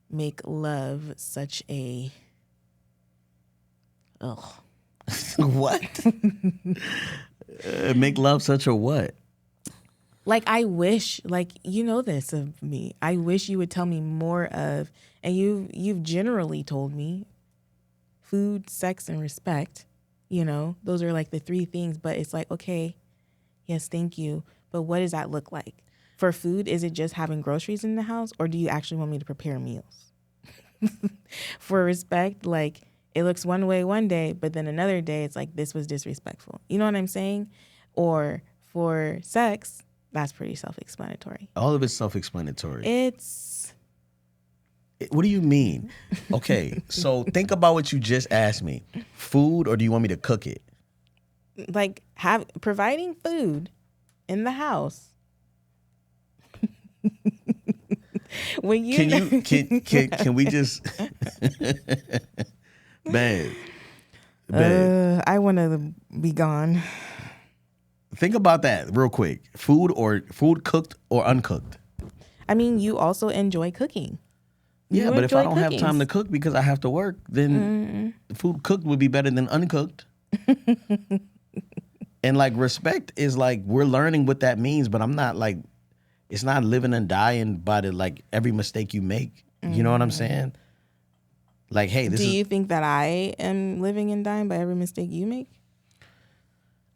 make love such a What? Make love such a what? like I wish, like you know this of me. I wish you would tell me more of, and you've generally told me food, sex, and respect. You know, those are like the three things, but it's like, okay, yes, thank you. But what does that look like? For food, is it just having groceries in the house, or do you actually want me to prepare meals? For respect, like it looks one way one day, but then another day it's like this was disrespectful. You know what I'm saying? Or for sex, that's pretty self-explanatory. All of it's self-explanatory. It's What do you mean? Okay, so think about what you just asked me. Food, or do you want me to cook it? like providing food in the house. When you Can we just babe. I want to be gone. Think about that real quick. Food cooked or uncooked? I mean, you also enjoy cooking. Yeah, You but if I enjoy don't have cooking. time to cook because I have to work, then food cooked would be better than uncooked. And like respect is like we're learning what that means, but I'm not like it's not living and dying by the like every mistake you make. You know what I'm saying? Like, hey, this Do is. you think that I am living and dying by every mistake you make?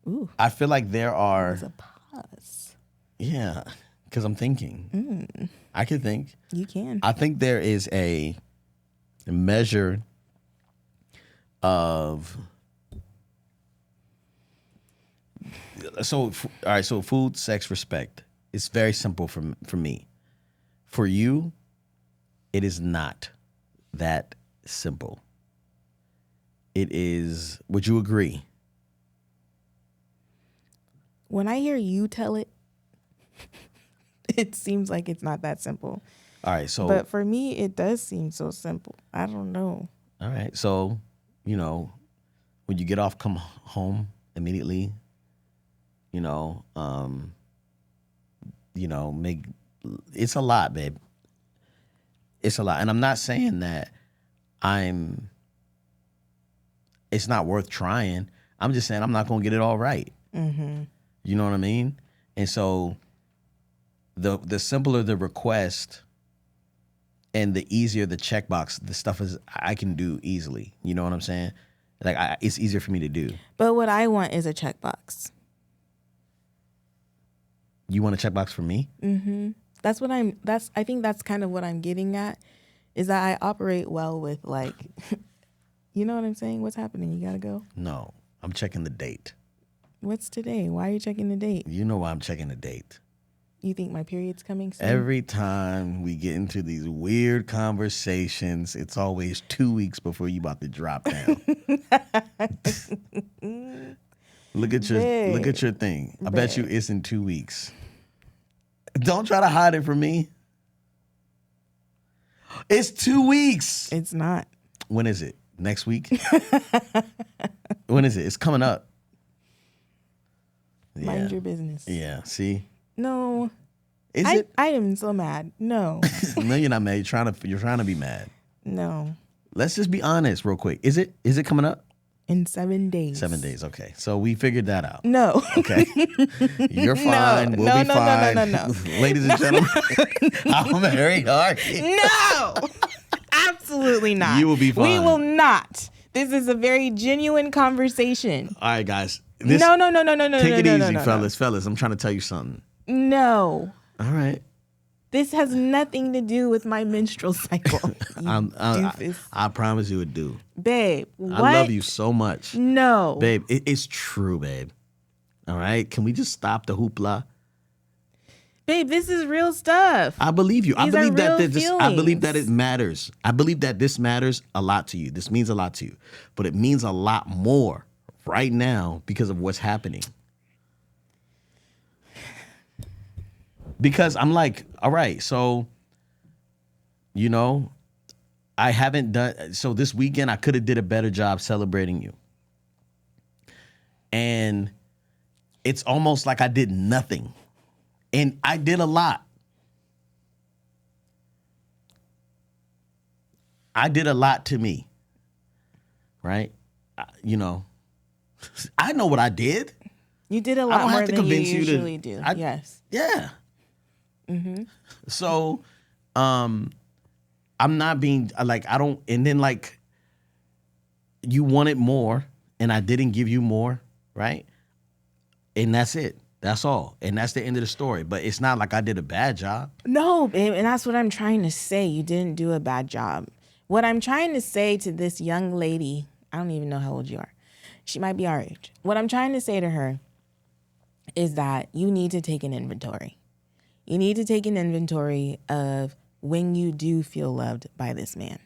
Ooh, I feel like there are. it's a pause. Yeah, because I'm thinking. I could think. You can. I think there is a measure of. So, all right. So, food, sex, respect. It's very simple for me. For you, it is not that simple. It is. Would you agree? When I hear you tell it, it seems like it's not that simple. All right. So, But for me, it does seem so simple. I don't know. all right. So, when you get off, come home immediately. Make it's a lot, babe. It's a lot, and I'm not saying that it's not worth trying. I'm just saying I'm not gonna get it all right. Mm-hmm. You know what I mean? And so, the simpler the request, and the easier the checkbox, the stuff is I can do easily. You know what I'm saying? Like it's easier for me to do. But what I want is a checkbox. You want a checkbox for me? Mm-hmm. I think that's kind of what I'm getting at, is that I operate well with like, you know what I'm saying? What's happening? You gotta go? No, I'm checking the date. What's today? Why are you checking the date? You know why I'm checking the date. You think my period's coming soon? Every time we get into these weird conversations, it's always 2 weeks before you about to drop down. Look at your thing. I bet you it's in 2 weeks. Don't try to hide it from me. It's 2 weeks. It's not. When is it? Next week? When is it? It's coming up. Mind your business. Yeah, see? No. Is it? I am so mad. No. No, you're not mad. You're trying to be mad. No. Let's just be honest real quick. Is it coming up? In 7 days. 7 days, okay. So we figured that out. No. Okay. You're fine. We'll be fine. No. Ladies and gentlemen, I'm very hard. No. Absolutely not. You will be fine. We will not. This is a very genuine conversation. All right, guys. No. Take it easy, no. fellas. I'm trying to tell you something. No. All right. This has nothing to do with my menstrual cycle. I promise you it do. Babe, what? I love you so much. No. Babe, it's true, babe. All right? Can we just stop the hoopla? Babe, this is real stuff. I believe you. I These are believe that real I believe that feelings. it matters. I believe that this matters a lot to you. This means a lot to you. But it means a lot more right now because of what's happening. Because I'm like, all right, so, I haven't done, so this weekend I could have did a better job celebrating you. And it's almost like I did nothing. And I did a lot. I did a lot to me. Right? You know, I know what I did. You did a I lot don't more have to than you convince you to- usually do. Yes. Yeah. So, I'm not being like, I don't, and then like, you wanted more and I didn't give you more, right? And that's it. That's all. And that's the end of the story. But it's not like I did a bad job. No, babe, and that's what I'm trying to say. You didn't do a bad job. What I'm trying to say to this young lady, I don't even know how old you are. She might be our age. What I'm trying to say to her is that you need to take an inventory. You need to take an inventory of when you do feel loved by this man.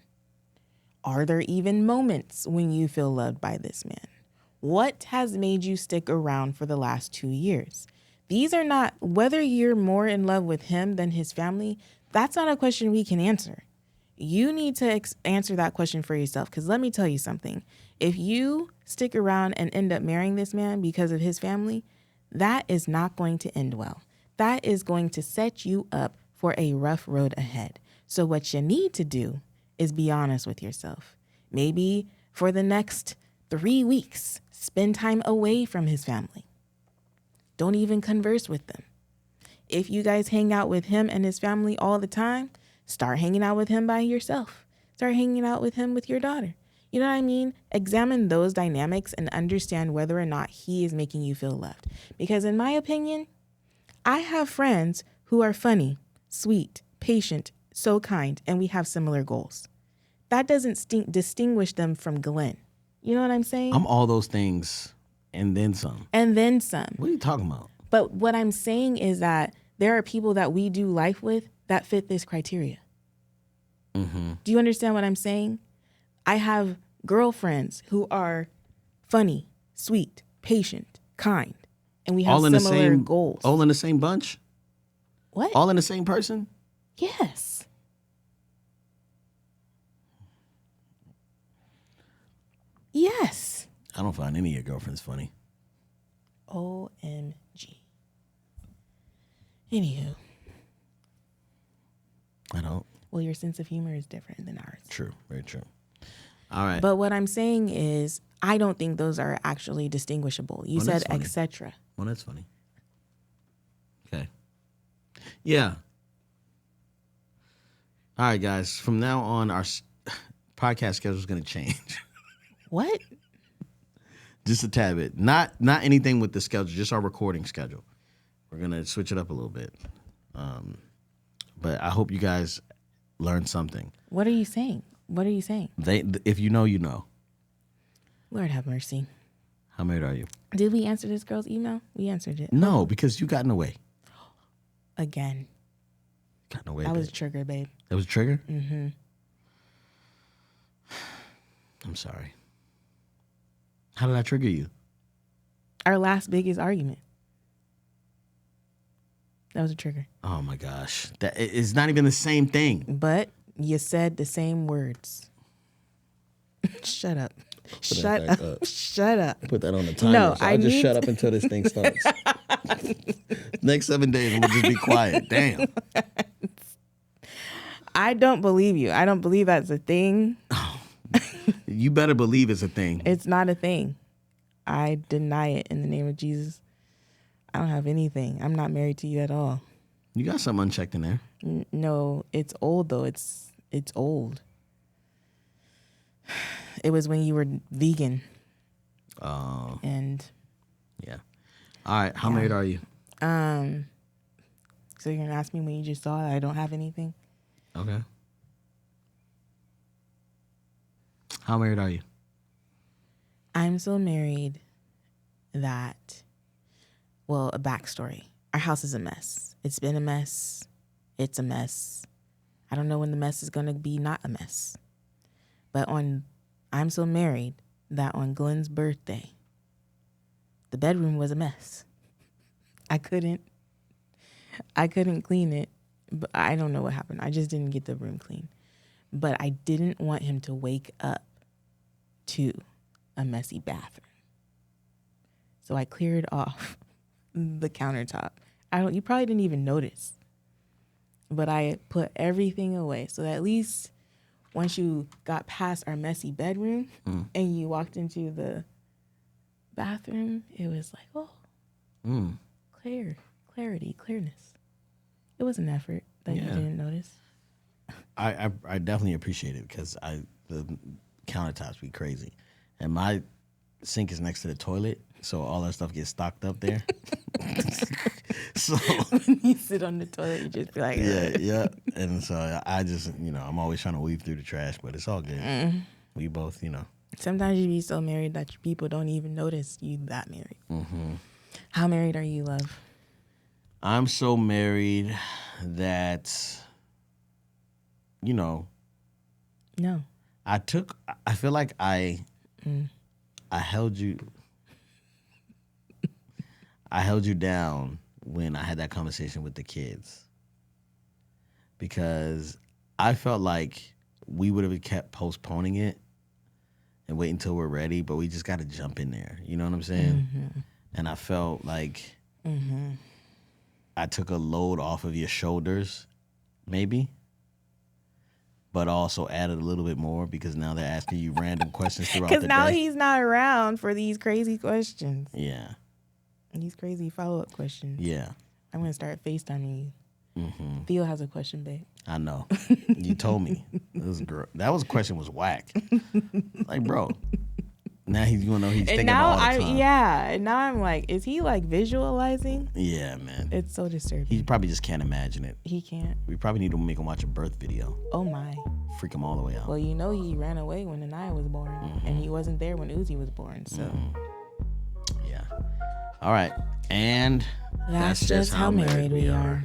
Are there even moments when you feel loved by this man? What has made you stick around for the last 2 years? These are not, whether you're more in love with him than his family, that's not a question we can answer. You need to answer that question for yourself, because let me tell you something. If you stick around and end up marrying this man because of his family, that is not going to end well. That is going to set you up for a rough road ahead. So what you need to do is be honest with yourself. Maybe for the next 3 weeks, spend time away from his family. Don't even converse with them. If you guys hang out with him and his family all the time, start hanging out with him by yourself. Start hanging out with him with your daughter. You know what I mean? Examine those dynamics and understand whether or not he is making you feel loved. Because in my opinion, I have friends who are funny, sweet, patient, so kind, and we have similar goals. That doesn't distinguish them from Glenn. You know what I'm saying? I'm all those things and then some. And then some. What are you talking about? But what I'm saying is that there are people that we do life with that fit this criteria. Mm-hmm. Do you understand what I'm saying? I have girlfriends who are funny, sweet, patient, kind, and we have All in the similar same goals. All in the same bunch? What? All in the same person? Yes. Yes. I don't find any of your girlfriends funny. OMG. Anywho. I don't. Well, your sense of humor is different than ours. True. Very true. All right. But what I'm saying is, I don't think those are actually distinguishable. You said that's funny. etc. Well, that's funny. Okay. Yeah. All right, guys. From now on, our podcast schedule is going to change. What? Just a tad bit. Not anything with the schedule, just our recording schedule. We're going to switch it up a little bit. But I hope you guys learned something. What are you saying? What are you saying? If you know, you know. Lord have mercy. How married are you? Did we answer this girl's email? We answered it. No, because you got in the way. Again. Got in the way. That was a babe. trigger, babe. That was a trigger? Mm-hmm. I'm sorry. How did I trigger you? Our last biggest argument. That was a trigger. Oh my gosh. It's not even the same thing. But you said the same words. Shut up. Shut back up. up. Shut up. Put that on the timer. No, so I I'll just need shut up until this thing starts. Next 7 days, and we'll just be quiet. Damn. I don't believe you. I don't believe that's a thing. You better believe it's a thing. It's not a thing. I deny it in the name of Jesus. I don't have anything. I'm not married to you at all. You got something unchecked in there. No, it's old though. It's old. It was when you were vegan. Oh. And Yeah. All right. How married are you? so you're gonna ask me when you just saw it, I don't have anything? Okay. How married are you? I'm so married that, well, a backstory. Our house is a mess. It's been a mess. It's a mess. I don't know when the mess is going to be not a mess. But I'm so married that on Glenn's birthday, the bedroom was a mess. I couldn't clean it. But I don't know what happened. I just didn't get the room clean. But I didn't want him to wake up to a messy bathroom. So I cleared off the countertop. You probably didn't even notice. But I put everything away. So that at least once you got past our messy bedroom and you walked into the bathroom, it was like, oh, clearness. It was an effort that you didn't notice. I definitely appreciate it because the countertops be crazy. And my sink is next to the toilet, so all that stuff gets stocked up there. So when you sit on the toilet, you just be like, yeah. And so I just, I'm always trying to weave through the trash, but it's all good. We both, Sometimes you be so married that people don't even notice you that married. Mm-hmm. How married are you, love? I'm so married that, No. I feel like I held you down when I had that conversation with the kids because I felt like we would have kept postponing it and wait until we're ready, but we just got to jump in there. You know what I'm saying? Mm-hmm. And I felt like I took a load off of your shoulders, maybe, but also added a little bit more because now they're asking you random questions throughout the day. Because now he's not around for these crazy questions. Yeah. These crazy follow-up questions. Yeah. I'm going to start FaceTiming you. Mm-hmm. Theo has a question, babe. I know. You told me. That question was whack. Like, bro. Now he's going to know he's thinking about all the time. Yeah. And now I'm like, is he like visualizing? Yeah, man. It's so disturbing. He probably just can't imagine it. He can't. We probably need to make him watch a birth video. Oh, my. Freak him all the way out. Well, he ran away when Anaya was born. Mm-hmm. And he wasn't there when Uzi was born. So. Mm-hmm. Yeah. All right. And that's just how married we are.